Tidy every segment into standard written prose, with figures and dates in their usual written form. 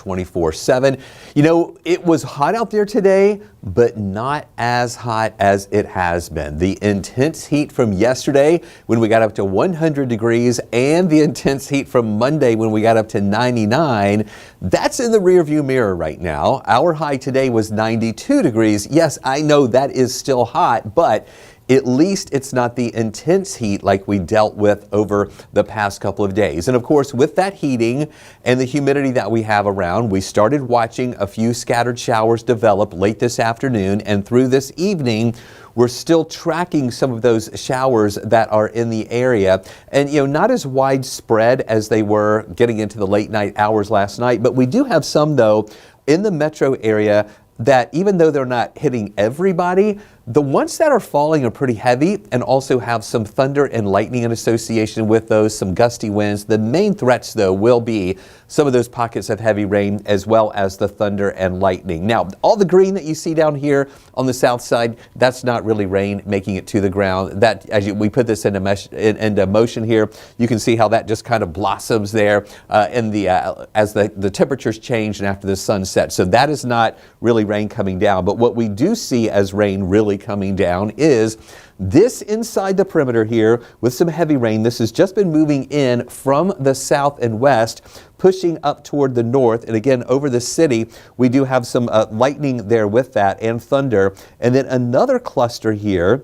24/7. You know, it was hot out there today, but not as hot as it has been. The intense heat from yesterday when we got up to 100 degrees and the intense heat from Monday when we got up to 99, that's in the rearview mirror right now. Our high today was 92 degrees. Yes, I know that is still hot, but at least it's not the intense heat like we dealt with over the past couple of days. And of course, with that heating and the humidity that we have around, we started watching a few scattered showers develop late this afternoon, and through this evening, we're still tracking some of those showers that are in the area. And, you know, not as widespread as they were getting into the late night hours last night, but we do have some, though, in the metro area that even though they're not hitting everybody, the ones that are falling are pretty heavy and also have some thunder and lightning in association with those, some gusty winds. The main threats, though, will be some of those pockets of heavy rain as well as the thunder and lightning. Now, all the green that you see down here on the south side, that's not really rain making it to the ground. That, we put this into motion here, you can see how that just kind of blossoms there as the temperatures change and after the sun sets. So that is not really rain coming down. But what we do see as rain really coming down is this inside the perimeter here with some heavy rain. This has just been moving in from the south and west, pushing up toward the north. And again, over the city, we do have some lightning there with that and thunder. And then another cluster here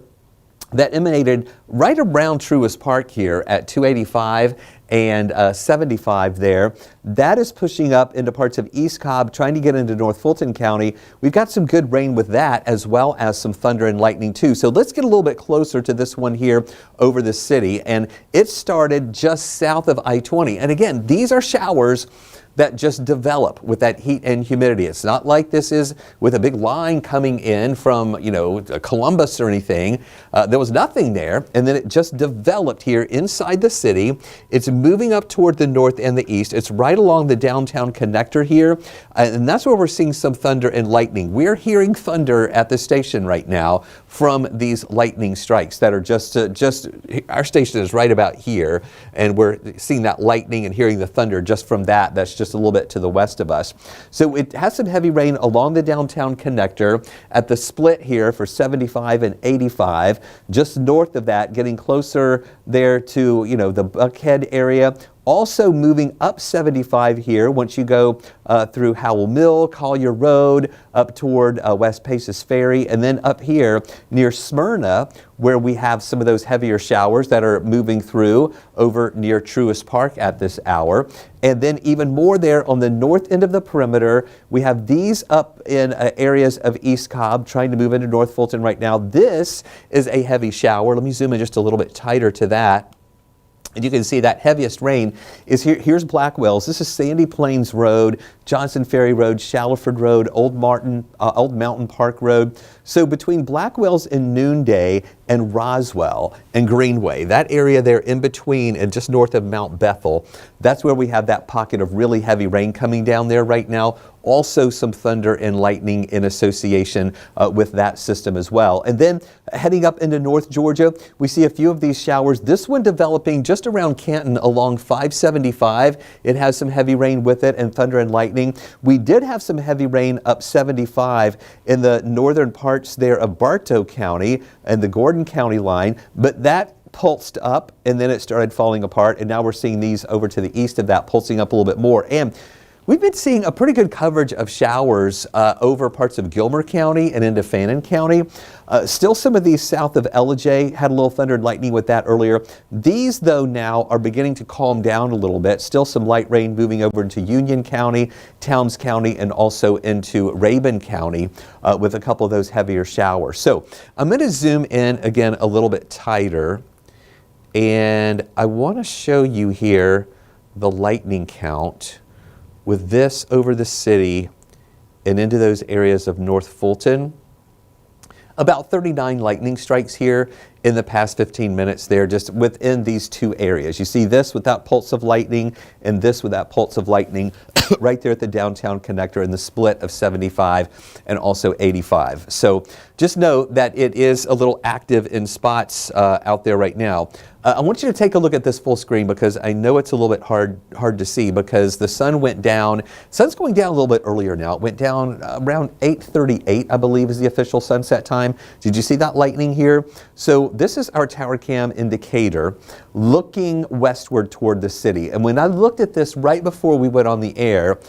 that emanated right around Truist Park here at 285 and 75 there. That is pushing up into parts of East Cobb, trying to get into North Fulton County. We've got some good rain with that, as well as some thunder and lightning too. So let's get a little bit closer to this one here over the city. And it started just south of I-20. And again, these are showers that just develop with that heat and humidity. It's not like this is with a big line coming in from, you know, Columbus or anything. There was nothing there, and then it just developed here inside the city. It's moving up toward the north and the east. It's right along the downtown connector here, and that's where we're seeing some thunder and lightning. We're hearing thunder at the station right now from these lightning strikes that are just our station is right about here, and we're seeing that lightning and hearing the thunder just from that. That's just a little bit to the west of us. So it has some heavy rain along the downtown connector at the split here for 75 and 85. Just north of that, getting closer there to, you know, the Buckhead area. Also moving up 75 here once you go through Howell Mill, Collier Road, up toward West Paces Ferry, and then up here near Smyrna, where we have some of those heavier showers that are moving through over near Truist Park at this hour. And then even more there on the north end of the perimeter, we have these up in areas of East Cobb trying to move into North Fulton right now. This is a heavy shower. Let me zoom in just a little bit tighter to that. And you can see that heaviest rain is here. Here's Blackwells. This is Sandy Plains Road, Johnson Ferry Road, Shallowford Road, Old Mountain Park Road. So between Blackwells and Noonday and Roswell and Greenway, that area there in between and just north of Mount Bethel, that's where we have that pocket of really heavy rain coming down there right now. Also some thunder and lightning in association with that system as well. And then heading up into North Georgia, we see a few of these showers. This one developing just around Canton along 575. It has some heavy rain with it and thunder and lightning. We did have some heavy rain up 75 in the northern parts there of Bartow County and the Gordon County line, but that pulsed up and then it started falling apart, and now we're seeing these over to the east of that pulsing up a little bit more. And we've been seeing a pretty good coverage of showers over parts of Gilmer County and into Fannin County. Still some of these south of Ellijay had a little thunder and lightning with that earlier. These, though, now are beginning to calm down a little bit. Still some light rain moving over into Union County, Towns County, and also into Rabun County with a couple of those heavier showers. So I'm going to zoom in again a little bit tighter, and I want to show you here the lightning count with this over the city and into those areas of North Fulton. About 39 lightning strikes here in the past 15 minutes there, just within these two areas. You see this with that pulse of lightning and this with that pulse of lightning right there at the downtown connector in the split of 75 and also 85. So just note that it is a little active in spots out there right now. I want you to take a look at this full screen because I know it's a little bit hard to see because the sun went down. Sun's going down a little bit earlier now. It went down around 8:38, I believe, is the official sunset time. Did you see that lightning here? So this is our tower cam indicator looking westward toward the city. And when I looked at this right before we went on the air,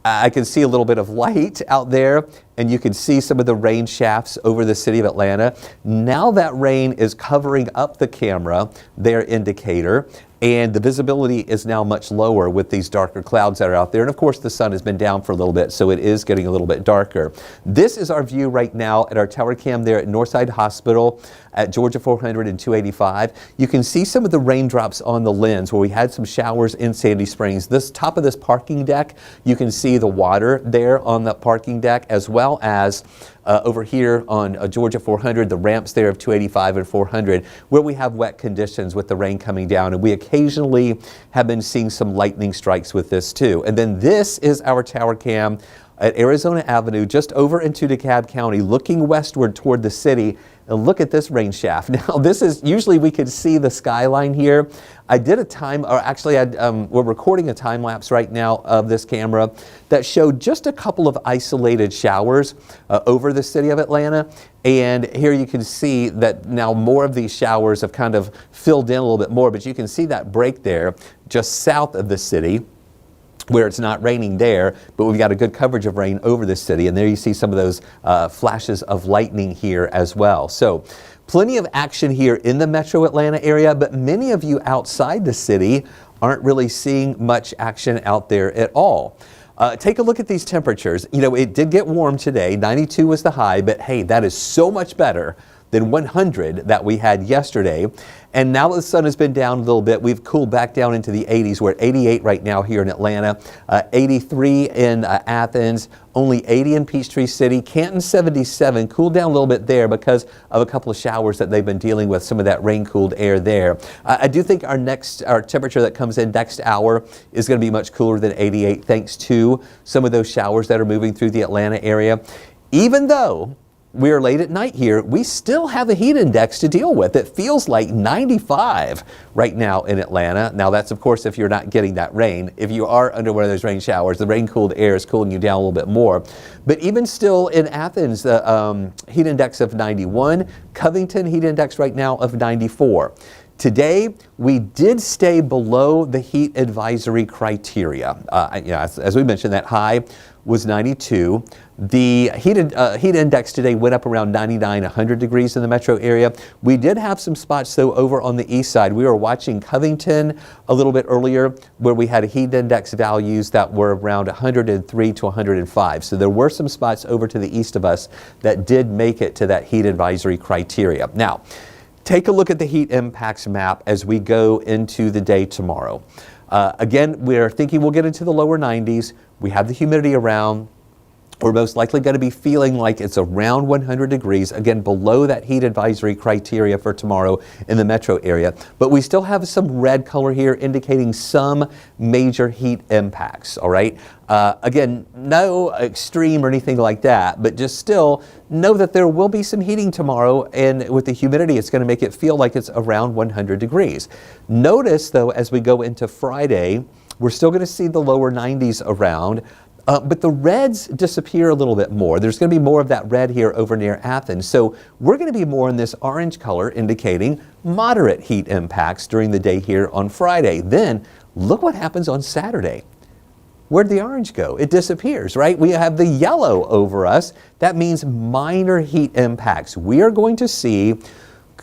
I could see a little bit of light out there, and you can see some of the rain shafts over the city of Atlanta. Now that rain is covering up the camera, their indicator, and the visibility is now much lower with these darker clouds that are out there. And of course, the sun has been down for a little bit, so it is getting a little bit darker. This is our view right now at our tower cam there at Northside Hospital at Georgia 400 and 285. You can see some of the raindrops on the lens where we had some showers in Sandy Springs. This top of this parking deck, you can see the water there on the parking deck, as well as over here on Georgia 400, the ramps there of 285 and 400, where we have wet conditions with the rain coming down. And we occasionally have been seeing some lightning strikes with this too. And then this is our tower cam at Arizona Avenue, just over into DeKalb County, looking westward toward the city. And look at this rain shaft. Now, this is, usually we could see the skyline here. I did a we're recording a time lapse right now of this camera that showed just a couple of isolated showers over the city of Atlanta. And here you can see that now more of these showers have kind of filled in a little bit more, but you can see that break there just south of the city, where it's not raining there, but we've got a good coverage of rain over the city. And there you see some of those flashes of lightning here as well. So plenty of action here in the metro Atlanta area, but many of you outside the city aren't really seeing much action out there at all. Take a look at these temperatures. You know, it did get warm today. 92 was the high, but hey, that is so much better than 100 that we had yesterday. And now that the sun has been down a little bit, we've cooled back down into the 80s. We're at 88 right now here in Atlanta, 83 in Athens, only 80 in Peachtree City, Canton 77, cooled down a little bit there because of a couple of showers that they've been dealing with, some of that rain-cooled air there. I do think our temperature that comes in next hour is going to be much cooler than 88 thanks to some of those showers that are moving through the Atlanta area. Even though we are late at night here, we still have a heat index to deal with. It feels like 95 right now in Atlanta. Now that's, of course, if you're not getting that rain. If you are under one of those rain showers, the rain-cooled air is cooling you down a little bit more. But even still in Athens, the heat index of 91, Covington heat index right now of 94. Today, we did stay below the heat advisory criteria. As we mentioned, that high was 92. The heat index today went up around 99, 100 degrees in the metro area. We did have some spots, though, over on the east side. We were watching Covington a little bit earlier, where we had heat index values that were around 103 to 105. So there were some spots over to the east of us that did make it to that heat advisory criteria. Now, take a look at the heat impacts map as we go into the day tomorrow. Again, we're thinking we'll get into the lower 90s. We have the humidity around. We're most likely going to be feeling like it's around 100 degrees, again, below that heat advisory criteria for tomorrow in the metro area. But we still have some red color here indicating some major heat impacts, all right? Again, no extreme or anything like that, but just still know that there will be some heating tomorrow, and with the humidity, it's going to make it feel like it's around 100 degrees. Notice, though, as we go into Friday, we're still going to see the lower 90s around. But the reds disappear a little bit more. There's going to be more of that red here over near Athens. So we're going to be more in this orange color, indicating moderate heat impacts during the day here on Friday. Then look what happens on Saturday. Where'd the orange go? It disappears, right? We have the yellow over us. That means minor heat impacts. We are going to see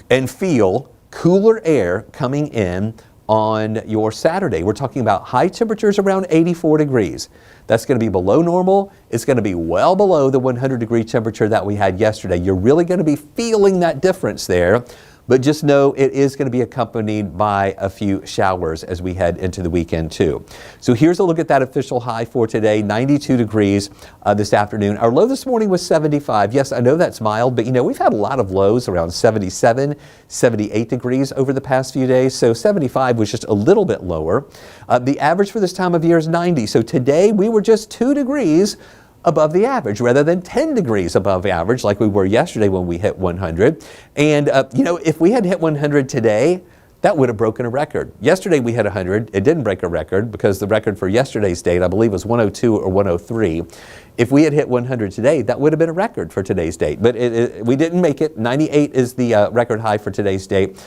and feel cooler air coming in on your Saturday. We're talking about high temperatures around 84 degrees. That's going to be below normal. It's going to be well below the 100 degree temperature that we had yesterday. You're really going to be feeling that difference there. but just know it is going to be accompanied by a few showers as we head into the weekend too. So here's a look at that official high for today, 92 degrees this afternoon. Our low this morning was 75. Yes, I know that's mild, but we've had a lot of lows around 77, 78 degrees over the past few days. So 75 was just a little bit lower. The average for this time of year is 90. So today we were just 2 degrees above the average rather than 10 degrees above average like we were yesterday when we hit 100. And, if we had hit 100 today, that would have broken a record. Yesterday we hit 100. It didn't break a record because the record for yesterday's date, I believe, was 102 or 103. If we had hit 100 today, that would have been a record for today's date. But we didn't make it. 98 is the record high for today's date.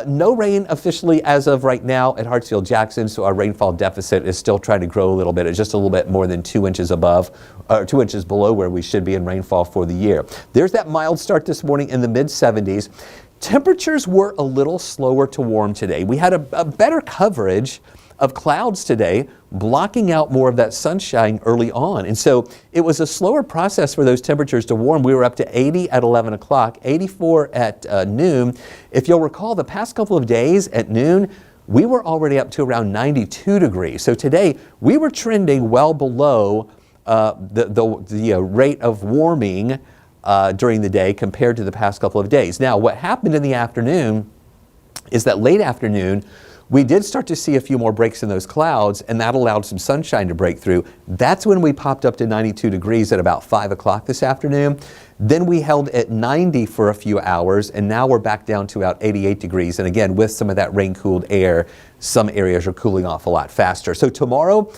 No rain officially as of right now at Hartsfield-Jackson, so our rainfall deficit is still trying to grow a little bit. It's just a little bit more than 2 inches above, or 2 inches below where we should be in rainfall for the year. There's that mild start this morning in the mid-70s. Temperatures were a little slower to warm today. We had a better coverage of clouds today, blocking out more of that sunshine early on. And so it was a slower process for those temperatures to warm. We were up to 80 at 11 o'clock, 84 at noon. If you'll recall, the past couple of days at noon, we were already up to around 92 degrees. So today we were trending well below the rate of warming during the day compared to the past couple of days. Now, what happened in the afternoon is that late afternoon, we did start to see a few more breaks in those clouds, and that allowed some sunshine to break through. That's when we popped up to 92 degrees at about 5 o'clock this afternoon. Then we held at 90 for a few hours, and now we're back down to about 88 degrees. And again, with some of that rain-cooled air, some areas are cooling off a lot faster. So tomorrow,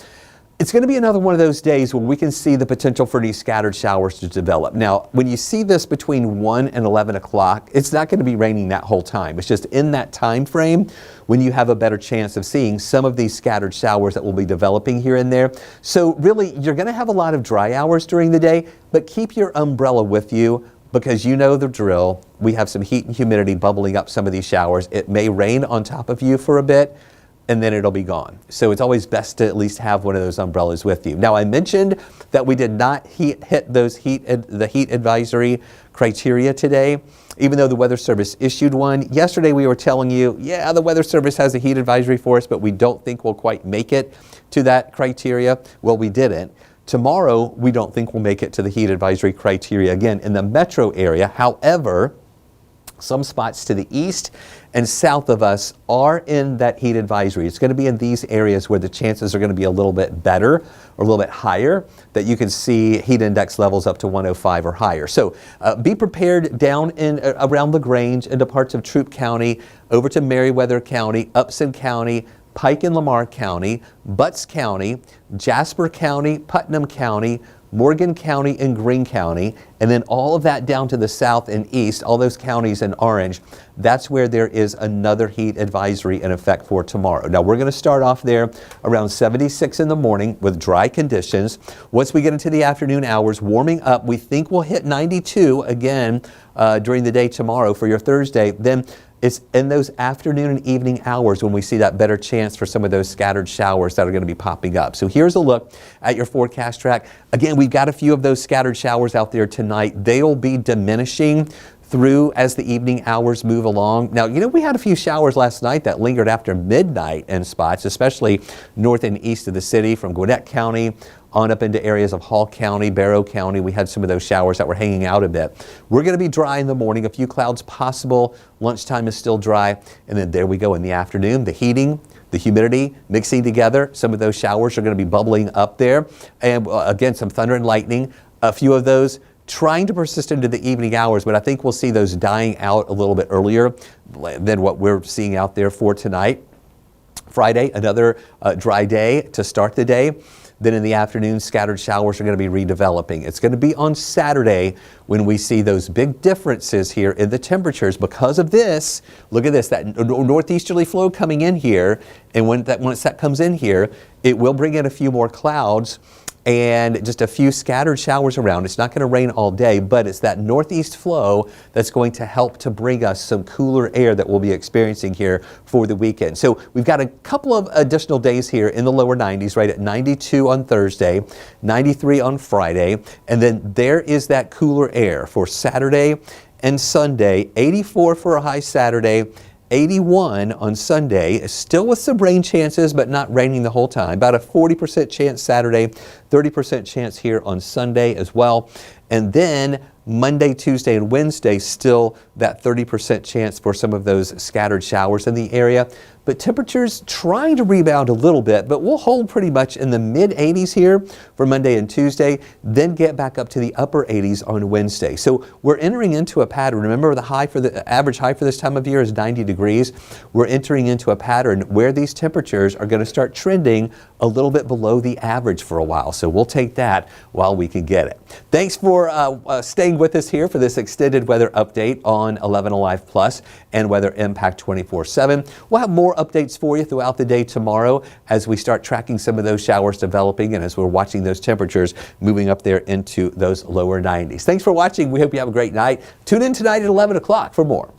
it's going to be another one of those days where we can see the potential for these scattered showers to develop. Now, when you see this between 1 and 11 o'clock, it's not going to be raining that whole time. It's just in that time frame when you have a better chance of seeing some of these scattered showers that will be developing here and there. So really, you're going to have a lot of dry hours during the day, but keep your umbrella with you because you know the drill. We have some heat and humidity bubbling up some of these showers. It may rain on top of you for a bit, and then it'll be gone. So it's always best to at least have one of those umbrellas with you. Now, I mentioned that we did not hit the heat advisory criteria today, even though the Weather Service issued one. Yesterday we were telling you, yeah, the Weather Service has a heat advisory for us, but we don't think we'll quite make it to that criteria. Well, we didn't. Tomorrow, we don't think we'll make it to the heat advisory criteria again in the metro area. However, some spots to the east and south of us are in that heat advisory. It's going to be in these areas where the chances are going to be a little bit better or a little bit higher, that you can see heat index levels up to 105 or higher. So be prepared down in around LaGrange into parts of Troup County, over to Meriwether County, Upson County, Pike and Lamar County, Butts County, Jasper County, Putnam County, Morgan County and Greene County, and then all of that down to the south and east, all those counties in orange, that's where there is another heat advisory in effect for tomorrow. Now, we're going to start off there around 76 in the morning with dry conditions. Once we get into the afternoon hours, warming up, we think we'll hit 92 again during the day tomorrow for your Thursday. Then it's in those afternoon and evening hours when we see that better chance for some of those scattered showers that are going to be popping up. So here's a look at your forecast track. Again, we've got a few of those scattered showers out there tonight. They'll be diminishing through as the evening hours move along. Now, we had a few showers last night that lingered after midnight in spots, especially north and east of the city from Gwinnett County on up into areas of Hall County, Barrow County. We had some of those showers that were hanging out a bit. We're going to be dry in the morning, a few clouds possible. Lunchtime is still dry. And then there we go in the afternoon, the heating, the humidity mixing together. Some of those showers are going to be bubbling up there. And again, some thunder and lightning, a few of those trying to persist into the evening hours, but I think we'll see those dying out a little bit earlier than what we're seeing out there for tonight. Friday, another dry day to start the day. Then in the afternoon, scattered showers are going to be redeveloping. It's going to be on Saturday when we see those big differences here in the temperatures because of this. Look at this, that northeasterly flow coming in here. And once that comes in here, it will bring in a few more clouds and just a few scattered showers around. It's not going to rain all day, but it's that northeast flow that's going to help to bring us some cooler air that we'll be experiencing here for the weekend. So we've got a couple of additional days here in the lower 90s, right at 92 on Thursday, 93 on Friday, and then there is that cooler air for Saturday and Sunday. 84 for a high Saturday. 81 on Sunday, still with some rain chances, but not raining the whole time. About a 40% chance Saturday, 30% chance here on Sunday as well. And then Monday, Tuesday, and Wednesday, still that 30% chance for some of those scattered showers in the area. But temperatures trying to rebound a little bit, but we'll hold pretty much in the mid-80s here for Monday and Tuesday, then get back up to the upper 80s on Wednesday. So we're entering into a pattern. Remember, the average high for this time of year is 90 degrees. We're entering into a pattern where these temperatures are going to start trending a little bit below the average for a while. So we'll take that while we can get it. Thanks for staying with us here for this extended weather update on 11 Alive Plus and Weather Impact 24/7. We'll have more updates for you throughout the day tomorrow as we start tracking some of those showers developing and as we're watching those temperatures moving up there into those lower 90s. Thanks for watching. We hope you have a great night. Tune in tonight at 11 o'clock for more.